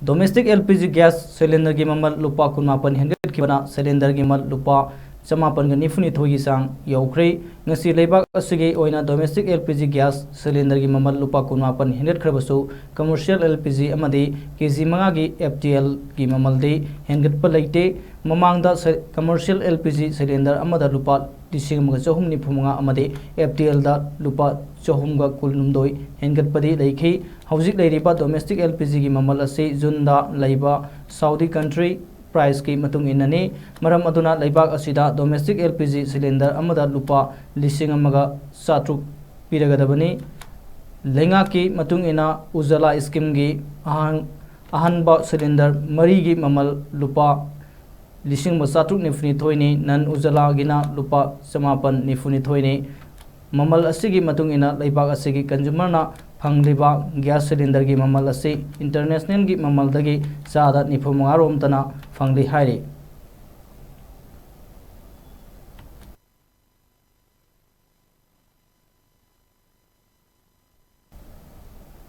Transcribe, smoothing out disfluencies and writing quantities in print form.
Domestic LPG gas cylinder की ममल लुपा कुनमापन हेंगतखिबना cylinder की ममल लुपा चमापन निफुनिथोई की सांग यौख्रे ngasi leibak asigi oina domestic LPG gas cylinder gi mamal lupa kunmapan henget khrabasu commercial LPG amadi kg manga gi FTL gi mamal de henget pa leite mamangda commercial LPG cylinder amada lupa lising mga chahum ni phumanga amade FTL da lupa chahum ga kulnumdoi henget padi leikhi hauzik leiriba domestic LPG gi mamal ase junda leiba Saudi country price की मतुंग इनने मरम अदुना लेबाक असिदा domestic LPG cylinder अमदा लुपा लिसिंग अमगा सात्रुक पिरगदबनी लेंगा की मतुंग इना उजाला scheme की अहनबा cylinder मरी की ममल लुपा लिसिंग सात्रुक निफुनी थोइनी नन उजाला गिना लुपा समापन निफुनी थोइनी ममल असिगी मतुंग इना लेबाक असिगी कंज्यूमर ना फंगलिबा गैस सिलेंडर की ममल असी इंटरनेशनल की ममल दगी चादा 95 रोम तना फंगली हाइरी।